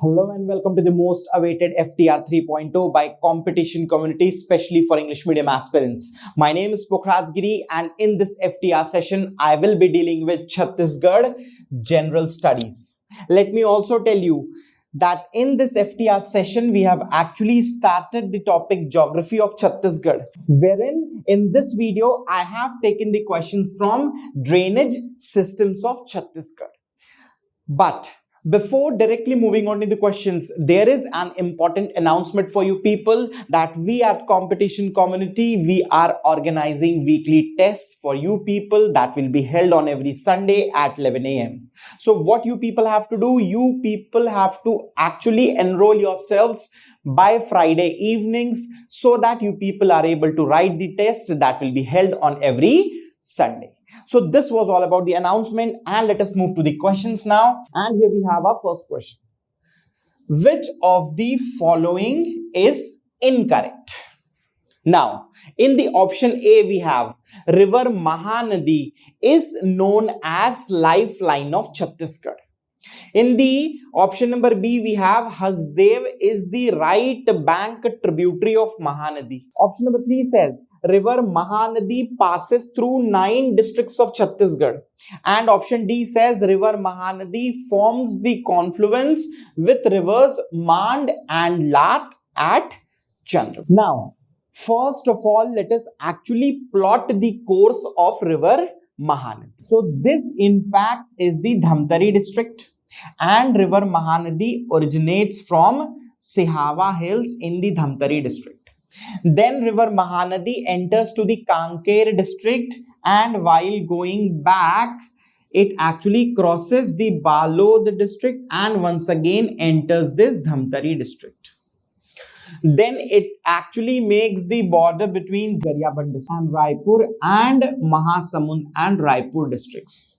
Hello and welcome to the most awaited FTR 3.0 by competition community, especially for English medium aspirants. My name is Giri, and in this FTR session, I will be dealing with Chhattisgarh General Studies. Let me also tell you that in this FTR session, we have actually started the topic Geography of Chhattisgarh, wherein in this video, I have taken the questions from Drainage Systems of Chhattisgarh. But before directly moving on to the questions, there is an important announcement for you people that we at Competition Community, we are organizing weekly tests for you people that will be held on every Sunday at 11 a.m. So what you people have to do, you people have to actually enroll yourselves by Friday evenings so that you people are able to write the test that will be held on every Sunday. So this was all about the announcement, and let us move to the questions now. And here we have our first question. Which of the following is incorrect? Now, in the option A, we have River Mahanadi is known as lifeline of Chhattisgarh. In the option number B, we have Hasdev is the right bank tributary of Mahanadi. Option number 3 says River Mahanadi passes through 9 districts of Chhattisgarh. And option D says River Mahanadi forms the confluence with rivers Mand and Lat at Chandra. Now, first of all, let us actually plot the course of River Mahanadi. So this in fact is the Dhamtari district, and River Mahanadi originates from Sihava Hills in the Dhamtari district. Then River Mahanadi enters to the Kanker district, and while going back, it actually crosses the Balod district and once again enters this Dhamtari district. Then it actually makes the border between Gariyaband and Raipur and Mahasamund and Raipur districts.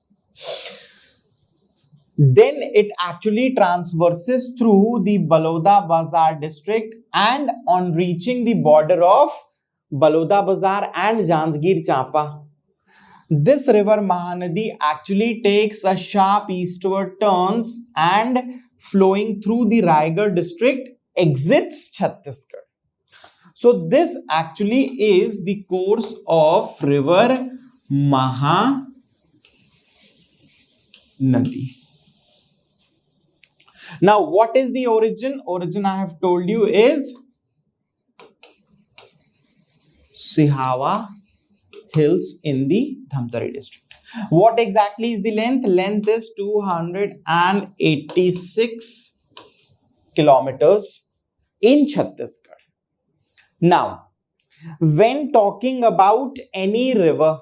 Then it actually transverses through the Baloda Bazar district, and on reaching the border of Baloda Bazar and Janjgir Champa, this river Mahanadi actually takes a sharp eastward turns and flowing through the Raigad district exits Chhattisgarh. So this actually is the course of river Mahanadi. Now, what is the origin? Origin I have told you is Sihava Hills in the Dhamtari district. What exactly is the length? Length is 286 kilometers in Chhattisgarh. Now, when talking about any river,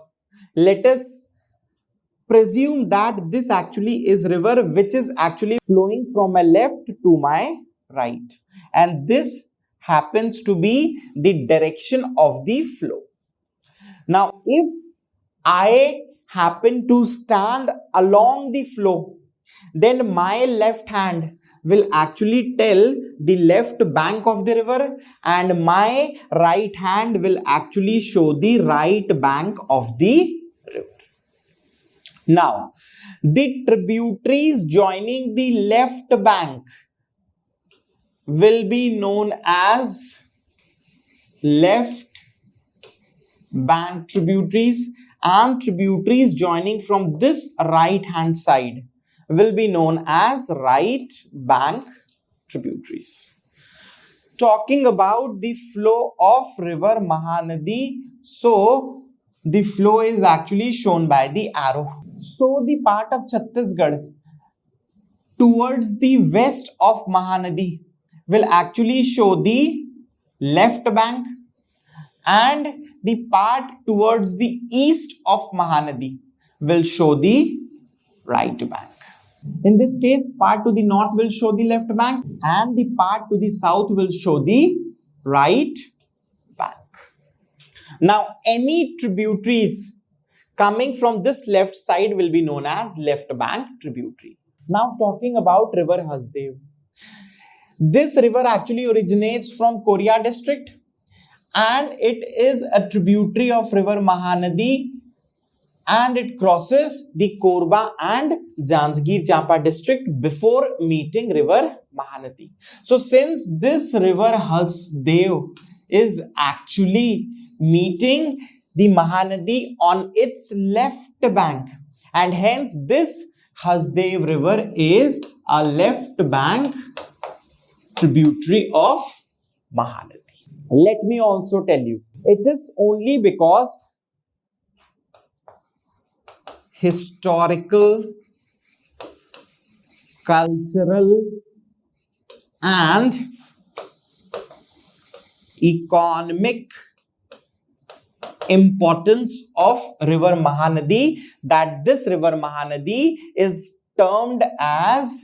let us presume that this actually is river which is actually flowing from my left to my right, and this happens to be the direction of the flow. Now, if I happen to stand along the flow, then my left hand will actually tell the left bank of the river, and my right hand will actually show the right bank of the river. Now, the tributaries joining the left bank will be known as left bank tributaries, and tributaries joining from this right hand side will be known as right bank tributaries. Talking about the flow of river Mahanadi, so the flow is actually shown by the arrow. So the part of Chhattisgarh towards the west of Mahanadi will actually show the left bank, and the part towards the east of Mahanadi will show the right bank. In this case, part to the north will show the left bank, and the part to the south will show the right bank. Now, any tributaries coming from this left side will be known as left bank tributary. Now, talking about river Hasdev. This river actually originates from Korea district, and it is a tributary of river Mahanadi, and it crosses the Korba and Janjgir Champa district before meeting river Mahanadi. So since this river Hasdev is actually meeting the Mahanadi on its left bank, and hence this Hasdev river is a left bank tributary of Mahanadi. Let me also tell you, it is only because historical, cultural, and economic importance of river Mahanadi that this river Mahanadi is termed as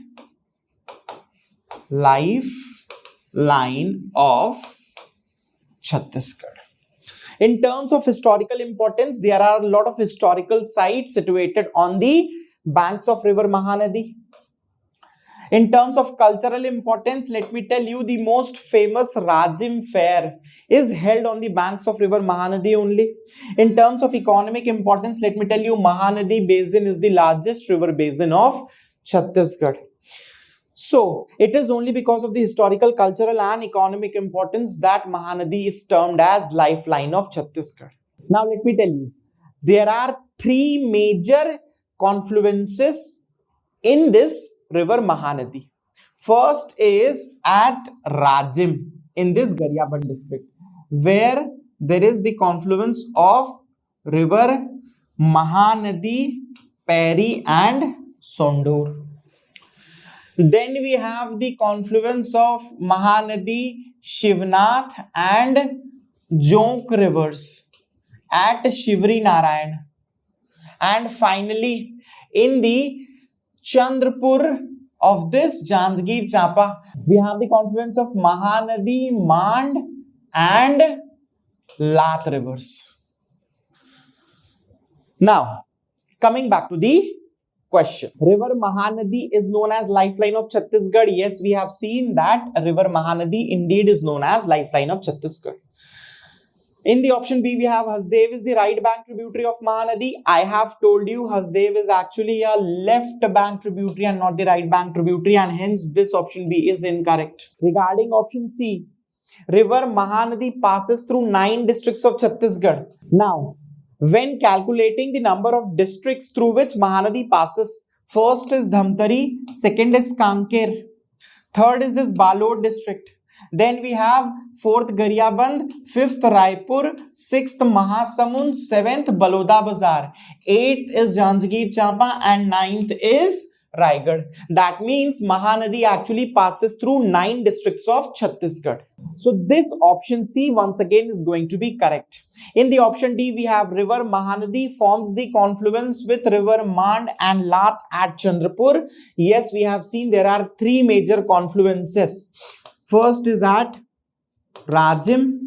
lifeline of Chhattisgarh. In terms of historical importance, there are a lot of historical sites situated on the banks of river Mahanadi. In terms of cultural importance, let me tell you, the most famous Rajim fair is held on the banks of river Mahanadi only. In terms of economic importance, let me tell you, Mahanadi basin is the largest river basin of Chhattisgarh. So, it is only because of the historical, cultural and economic importance that Mahanadi is termed as lifeline of Chhattisgarh. Now, let me tell you, there are three major confluences in this river Mahanadi. First is at Rajim in this Garhwal district, where there is the confluence of river Mahanadi, Peri and Sondur. Then we have the confluence of Mahanadi, Shivnath and Jonk rivers at Shivri Narayan. And finally, in the Chandrapur of this Janjgir Champa, we have the confluence of Mahanadi, Mand and Lat rivers. Now, coming back to the question. River Mahanadi is known as lifeline of Chhattisgarh. Yes, we have seen that river Mahanadi indeed is known as lifeline of Chhattisgarh. In the option B, we have Hasdev is the right bank tributary of Mahanadi. I have told you Hasdev is actually a left bank tributary and not the right bank tributary, and hence this option B is incorrect. Regarding option C, river Mahanadi passes through 9 districts of Chhattisgarh. Now, when calculating the number of districts through which Mahanadi passes, first is Dhamtari, second is Kanker, third is this Balod district. Then we have 4th Garhwal, 5th Raipur, 6th Mahasamund, 7th Baloda Bazar, 8th is Janjgir Champa and 9th is Raigad. That means Mahanadi actually passes through 9 districts of Chhattisgarh. So this option C once again is going to be correct. In the option D, we have river Mahanadi forms the confluence with river Mand and Lat at Chandrapur. Yes, we have seen there are 3 major confluences. First is at Rajim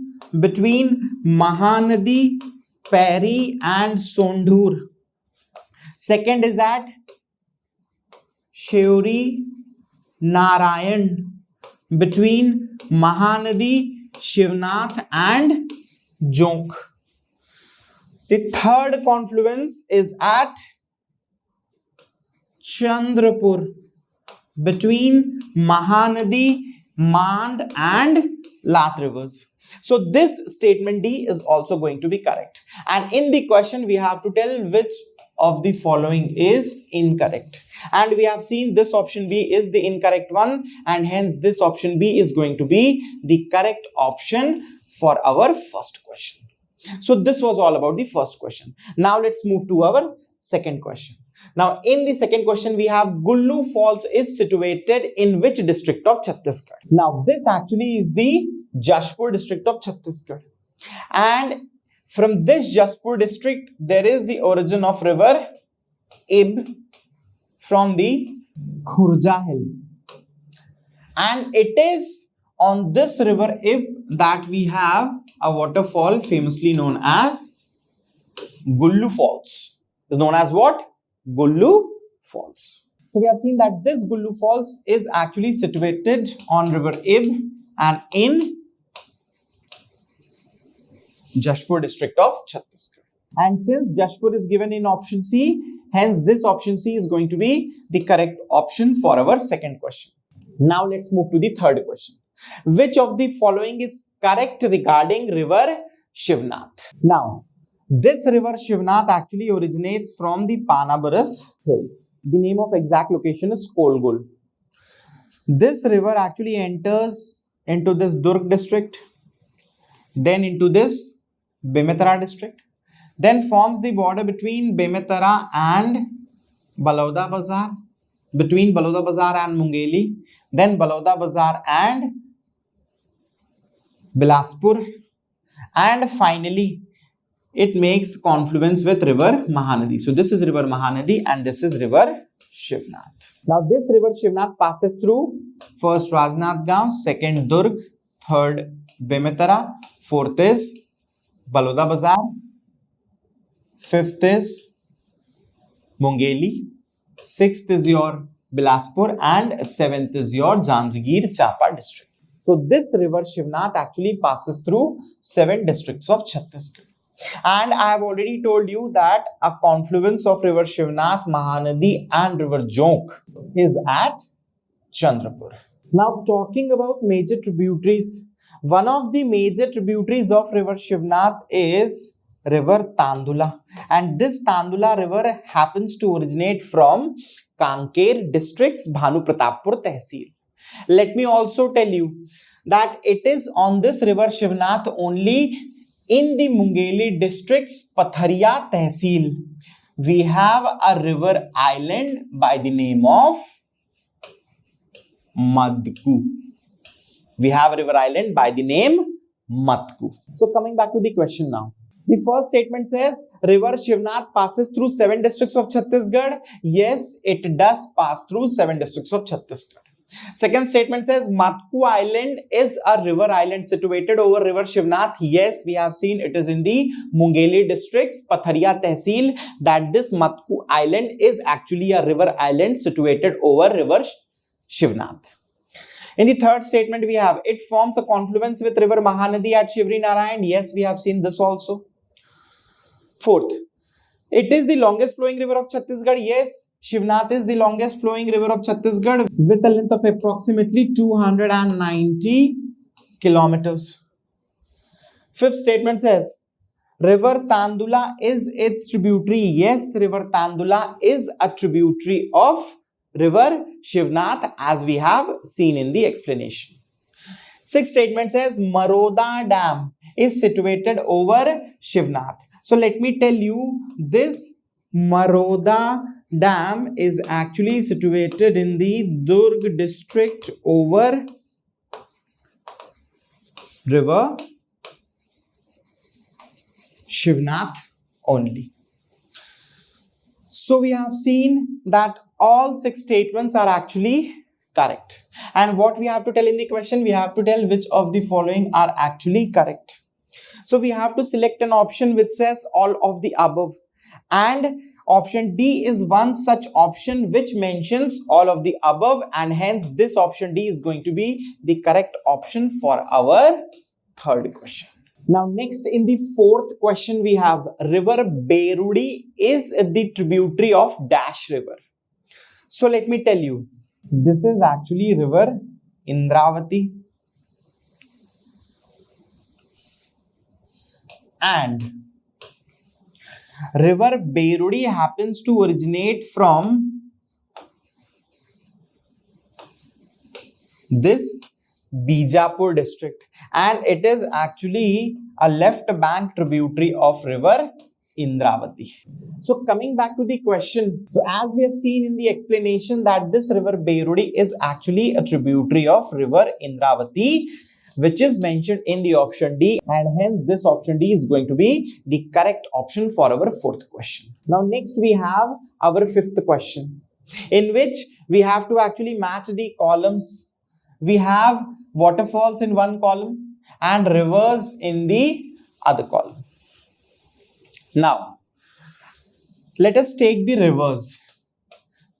between Mahanadi, Peri and Sondur. Second is at Shivri Narayan between Mahanadi, Shivnath and Jonk. The third confluence is at Chandrapur between Mahanadi, Mand and Lat rivers. So this statement D is also going to be correct. And in the question, we have to tell which of the following is incorrect. And we have seen this option B is the incorrect one, and hence this option B is going to be the correct option for our first question. So this was all about the first question. Now let's move to our second question. Now in the second question, we have Gullu Falls is situated in which district of Chhattisgarh? Now this actually is the Jashpur district of Chhattisgarh. And from this Jashpur district, there is the origin of river Ib from the Khurja hill. And it is on this river Ib that we have a waterfall famously known as Gullu Falls. Is known as what? Gullu Falls. So we have seen that this Gullu Falls is actually situated on river Ib and in Jashpur district of Chhattisgarh. And since Jashpur is given in option C, hence this option C is going to be the correct option for our second question. Now let's move to the third question. Which of the following is correct regarding river Shivnath? Now, this river Shivnath actually originates from the Panabaras hills. The name of exact location is Kolgul. This river actually enters into this Durg district, then into this Bemetara district, then forms the border between Bemetara and Balauda Bazar, between Balauda Bazar and Mungeli, then Balauda Bazar and Bilaspur, and finally it makes confluence with river Mahanadi. So this is river Mahanadi and this is river Shivnath. Now this river Shivnath passes through first Rajnathgaon, second Durg, third Bemetara, fourth is Balauda Bazar, fifth is Mungeli, sixth is your Bilaspur, and seventh is your Janjgir Chapa district. So this river Shivnath actually passes through 7 districts of Chhattisgarh. And I have already told you that a confluence of river Shivnath, Mahanadi and river Jonk is at Chandrapur. Now talking about major tributaries, one of the major tributaries of river Shivnath is river Tandula, and this Tandula river happens to originate from Kanker district's Bhanu Pratappur Tehsil. Let me also tell you that it is on this river Shivnath only in the Mungeli district's Patharia Tehsil we have a river island by the name of Madku. We have a river island by the name Matku. So coming back to the question now. The first statement says river Shivnath passes through 7 districts of Chhattisgarh. Yes, it does pass through 7 districts of Chhattisgarh. Second statement says Matku Island is a river island situated over river Shivnath. Yes, we have seen it is in the Mungeli district's Patharia Tehsil that this Matku Island is actually a river island situated over river Shivnath. In the third statement we have it forms a confluence with river Mahanadi at Shivri Narayan. Yes, we have seen this also. Fourth, it is the longest flowing river of Chhattisgarh. Yes, Shivnath is the longest flowing river of Chhattisgarh with a length of approximately 290 kilometers. Fifth statement says river Tandula is its tributary. Yes, river Tandula is a tributary of river Shivnath as we have seen in the explanation. Sixth statement says Maroda Dam is situated over Shivnath. So let me tell you, this Maroda Dam is actually situated in the Durg district over river Shivnath only. So we have seen that all 6 statements are actually correct. And what we have to tell in the question, we have to tell which of the following are actually correct. So we have to select an option which says all of the above, and option D is one such option which mentions all of the above, and hence this option D is going to be the correct option for our third question. Now next in the fourth question we have river Berudi is the tributary of Dash river. So let me tell you, this is actually river Indravati, and river Berudi happens to originate from this Bijapur district, and it is actually a left bank tributary of river Indravati. So coming back to the question, so as we have seen in the explanation that this river Berudi is actually a tributary of river Indravati, which is mentioned in the option D, and hence this option D is going to be the correct option for our fourth question. Now next we have our fifth question, in which we have to actually match the columns. We have waterfalls in one column and rivers in the other column. Now let us take the rivers.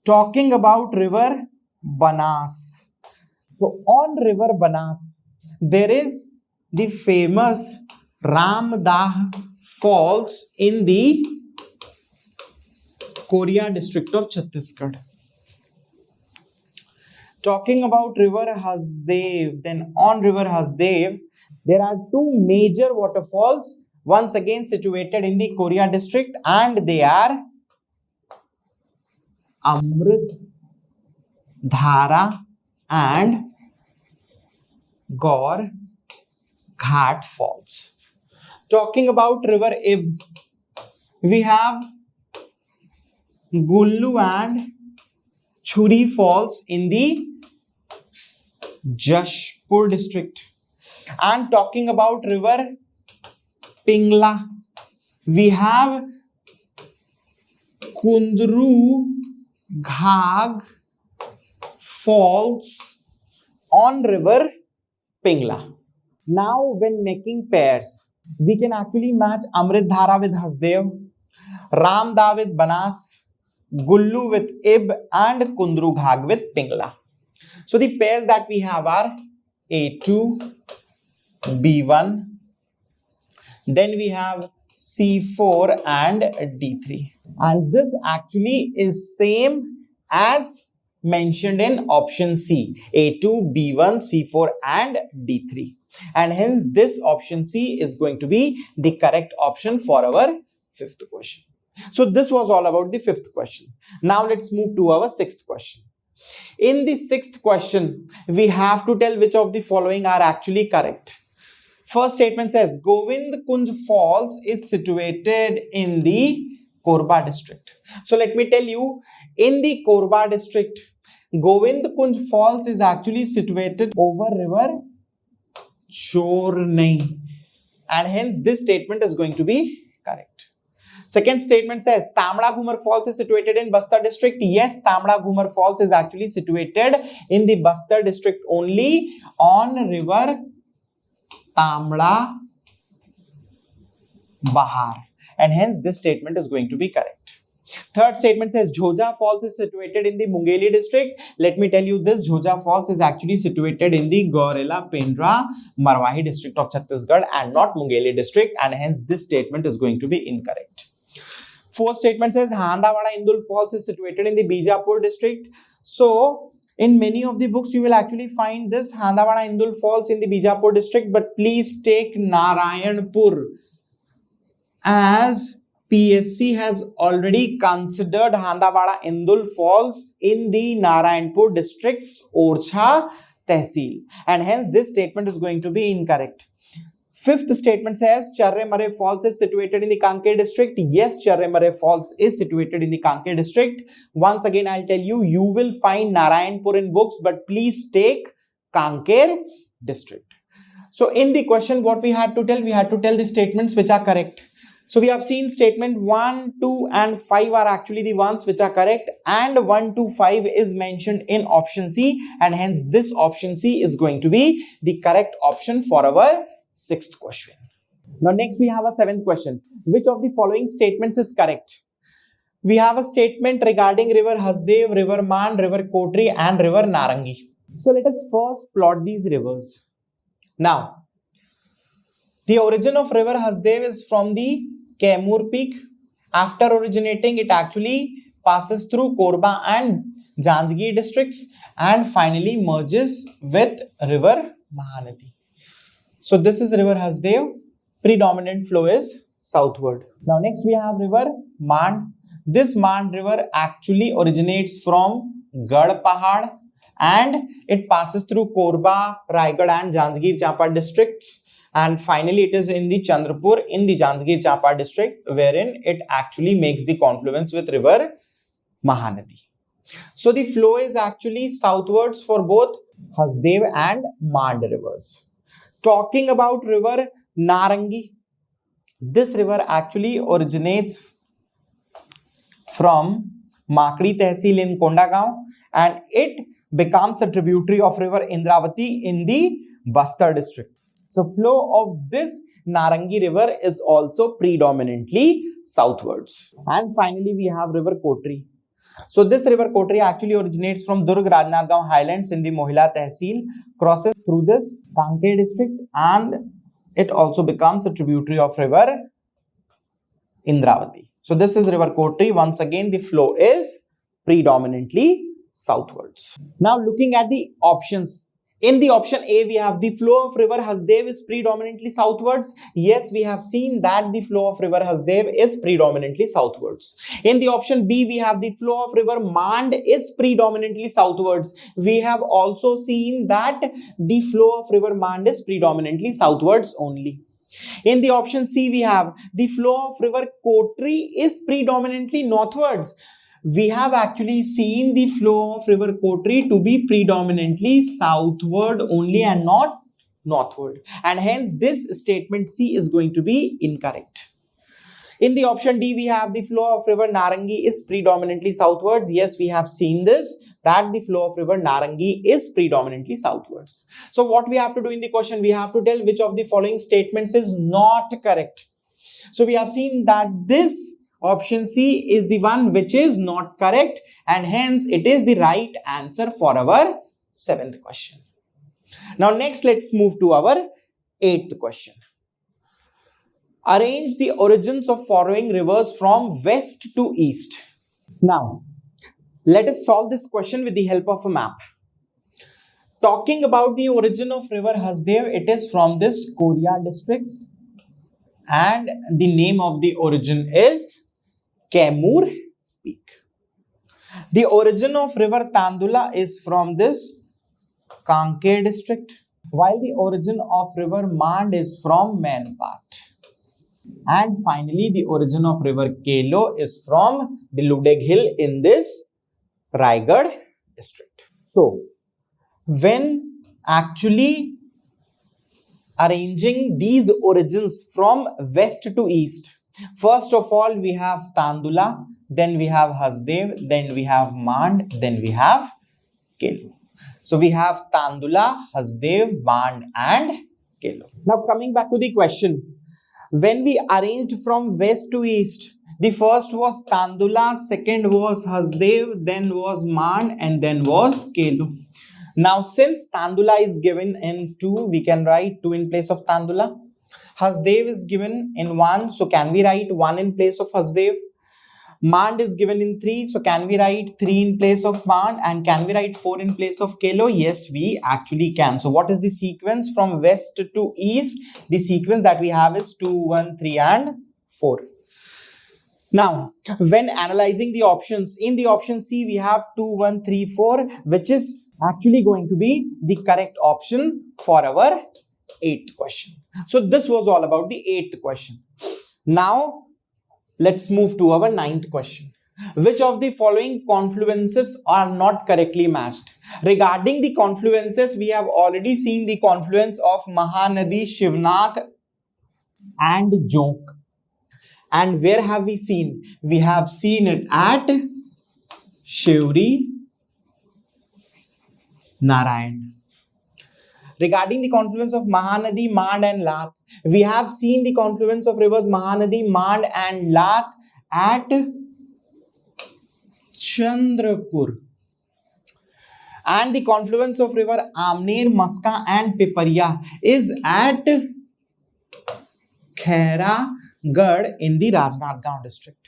Talking about river Banas. So on river Banas there is the famous Ramdah falls in the Korea district of Chhattisgarh. Talking about River Hasdev, then on River Hasdev, there are two major waterfalls, once again situated in the Korea district, and they are Amrit Dhara and Gaur Ghat Falls. Talking about River Ib, we have Gullu and Churi Falls in the Jashpur district. And talking about River Pingla, we have Kundru Ghag Falls on River Pingla. Now, when making pairs, we can actually match Amrit Dhara with Hasdev, Ramda with Banas, Gullu with Ib, and Kundru Ghag with Pingla. So the pairs that we have are A2, B1, then we have C4 and D3. And this actually is same as mentioned in option C, A2, B1, C4 and D3. And hence this option C is going to be the correct option for our fifth question. So this was all about the fifth question. Now let's move to our sixth question. In the sixth question, we have to tell which of the following are actually correct. First statement says Govind Kunj Falls is situated in the Korba district. So let me tell you, in the Korba district, Govind Kunj Falls is actually situated over river Chornai, and hence this statement is going to be correct. Second statement says Tamda Ghumar Falls is situated in Bastar district. Yes, Tamda Ghumar Falls is actually situated in the Bastar district only on river Tamda Bahar, and hence this statement is going to be correct. Third statement says Jhoja Falls is situated in the Mungeli district. Let me tell you this, Jhoja Falls is actually situated in the Gaurela Pendra Marwahi district of Chhattisgarh and not Mungeli district, and hence this statement is going to be incorrect. Fourth statement says Handawada Indul Falls is situated in the Bijapur district. So in many of the books you will actually find this Handawada Indul Falls in the Bijapur district, but please take Narayanpur, as PSC has already considered Handawada Indul Falls in the Narayanpur district's Orchha Tehsil, and hence this statement is going to be incorrect. Fifth statement says Charre Mare Falls is situated in the Kanker district. Yes, Charre Mare Falls is situated in the Kanker district. Once again, I'll tell you, you will find Narayanpur in books, but please take Kanker district. So in the question, what we had to tell the statements which are correct. So we have seen statement 1, 2 and 5 are actually the ones which are correct, and 1 to 5 is mentioned in option C, and hence this option C is going to be the correct option for our sixth question. Now next we have a seventh question. Which of the following statements is correct? We have a statement regarding river Hasdev, river Man, river Kotri and river Narangi. So let us first plot these rivers. Now, the origin of river Hasdev is from the Kaimur peak. After originating, it actually passes through Korba and Janjgir districts and finally merges with river Mahanadi. So this is river Hasdev. Predominant flow is southward. Now next we have river Mand. This Mand river actually originates from Gad Pahad and it passes through Korba, Raigad and Janjgir Champa districts. And finally, it is in the Chandrapur in the Janjgir Champa district, wherein it actually makes the confluence with river Mahanadi. So the flow is actually southwards for both Hasdev and Mand rivers. Talking about river Narangi, this river actually originates from Makri Tehsil in Kondagaon and it becomes a tributary of river Indravati in the Bastar district. So flow of this Narangi river is also predominantly southwards. And finally, we have river Kotri. So this river Kotri actually originates from Durg Rajnathgaon Highlands in the Mohila Tehsil, crosses through this Kanker district and it also becomes a tributary of river Indravati. So this is river Kotri. Once again, the flow is predominantly southwards. Now looking at the options. In the option A, we have the flow of river Hasdev is predominantly southwards. Yes, we have seen that the flow of river Hasdev is predominantly southwards. In the option B, we have the flow of river Mand is predominantly southwards. We have also seen that the flow of river Mand is predominantly southwards only. In the option C, we have the flow of river Kotri is predominantly northwards. We have actually seen the flow of river Kotri to be predominantly southward only and not northward. And hence this statement C is going to be incorrect. In the option D, we have the flow of river Narangi is predominantly southwards. Yes, we have seen this, that the flow of river Narangi is predominantly southwards. So what we have to do in the question, we have to tell which of the following statements is not correct. So we have seen that this option C is the one which is not correct, and hence it is the right answer for our 7th question. Now next, let's move to our 8th question. Arrange the origins of following rivers from west to east. Now, let us solve this question with the help of a map. Talking about the origin of river Hasdev, it is from this Korea districts, and the name of the origin is Kaimur Peak. The origin of river Tandula is from this Kanke district, while the origin of river Mand is from Manpat. And finally, the origin of river Kelo is from the Ludeg Hill in this Raigad district. So, when actually arranging these origins from west to east, first of all, we have Tandula, then we have Hasdev, then we have Mand, then we have Kelo. So we have Tandula, Hasdev, Mand and Kelo. Now coming back to the question, when we arranged from west to east, the first was Tandula, second was Hasdev, then was Mand and then was Kelo. Now since Tandula is given in 2, we can write 2 in place of Tandula. Hasdev is given in 1, so can we write 1 in place of Hasdev? Mand is given in 3, so can we write 3 in place of Mand? And can we write 4 in place of Kelo? Yes, we actually can. So what is the sequence from west to east? The sequence that we have is 2, 1, 3 and 4. Now, when analyzing the options, in the option C, we have 2, 1, 3, 4, which is actually going to be the correct option for our 8th question. So this was all about the 8th question. Now let's move to our 9th question. Which of the following confluences are not correctly matched? Regarding the confluences, we have already seen the confluence of Mahanadi, Shivnath and Jonk. And where have we seen? We have seen it at Shivri Narayan. Regarding the confluence of Mahanadi, Mand and Lath, we have seen the confluence of rivers Mahanadi, Mand and Lath at Chandrapur. And the confluence of river Amner, Maska and Piparia is at Khairagarh in the Rajnathgaon district.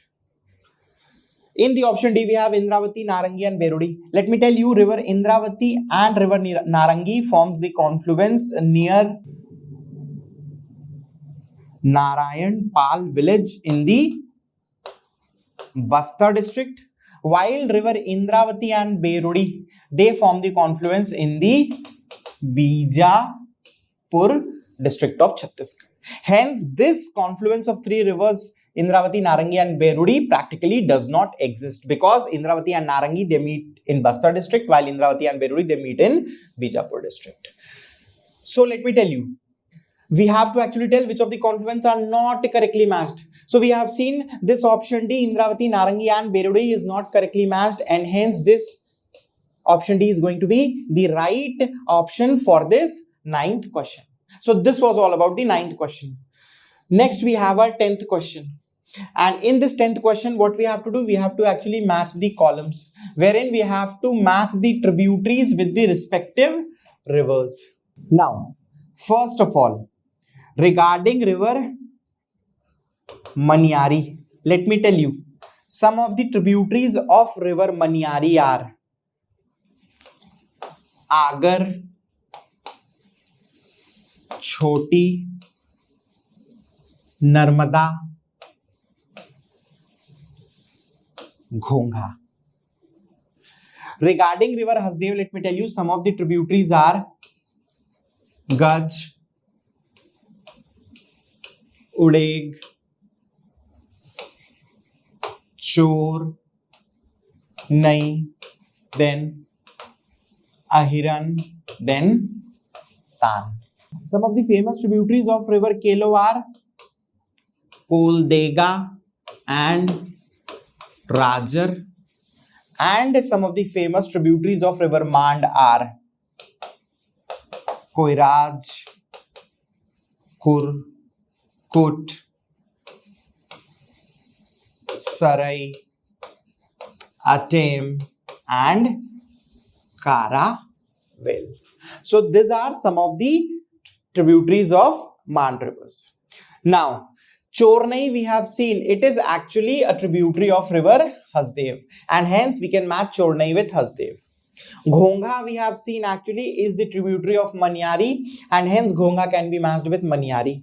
In the option D, we have Indravati, Narangi and Berudi. Let me tell you, river Indravati and river Narangi forms the confluence near Narayan Pal village in the Bastar district, while river Indravati and Berudi, they form the confluence in the Bijapur district of Chhattisgarh. Hence, this confluence of 3 rivers, Indravati, Narangi and Berudi, practically does not exist, because Indravati and Narangi, they meet in Bastar district, while Indravati and Berudi, they meet in Bijapur district. So let me tell you, we have to actually tell which of the confluences are not correctly matched. So we have seen this option D, Indravati, Narangi and Berudi is not correctly matched, and hence this option D is going to be the right option for this 9th question. So this was all about the 9th question. Next, we have our 10th question. And in this 10th question, what we have to do, we have to actually match the columns, wherein we have to match the tributaries with the respective rivers. Now, first of all, regarding river Maniari, let me tell you, some of the tributaries of river Manyari are Agar, Choti, Narmada, Ghonga. Regarding river Hasdev, let me tell you, some of the tributaries are Gaj, Udeg, Chor, Nai, then Ahiran, then Tan. Some of the famous tributaries of river Kelo are Koldega and Rajar, and some of the famous tributaries of river Mand are Koiraj, Kur, Kut, Sarai, Atem, and Karavel. So these are some of the tributaries of Mand rivers. Now, Chornai we have seen, it is actually a tributary of river Hasdev, and hence we can match Chornai with Hasdev. Ghonga we have seen actually is the tributary of Manyari, and hence Ghonga can be matched with Manyari.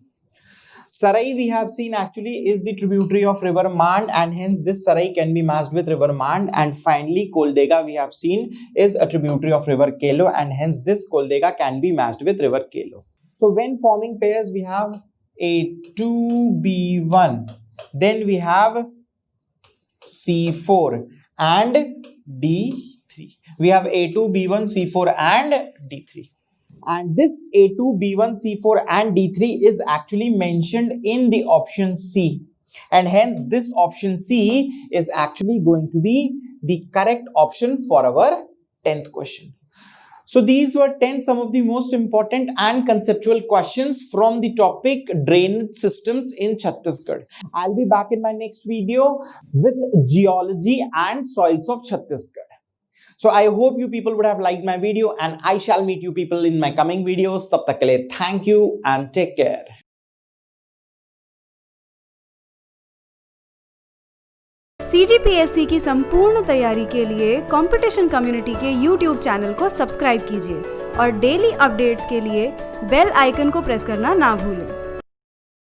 Sarai we have seen actually is the tributary of river Mand, and hence this Sarai can be matched with river Mand. And finally Koldega we have seen is a tributary of river Kelo, and hence this Koldega can be matched with river Kelo. So when forming pairs, we have A2B1, then we have C4 and D3. We have A2, B1, C4 and D3. And this A2, B1, C4 and D3 is actually mentioned in the option C. And hence this option C is actually going to be the correct option for our 10th question. So these were 10 some of the most important and conceptual questions from the topic drainage systems in Chhattisgarh. I'll be back in my next video with geology and soils of Chhattisgarh. So I hope you people would have liked my video, and I shall meet you people in my coming videos. Tab tak ke liye, thank you and take care. CGPSC की संपूर्ण तैयारी के लिए competition community के YouTube channel को subscribe कीजिए और daily updates के लिए बेल आइकन को प्रेस करना ना भूलें।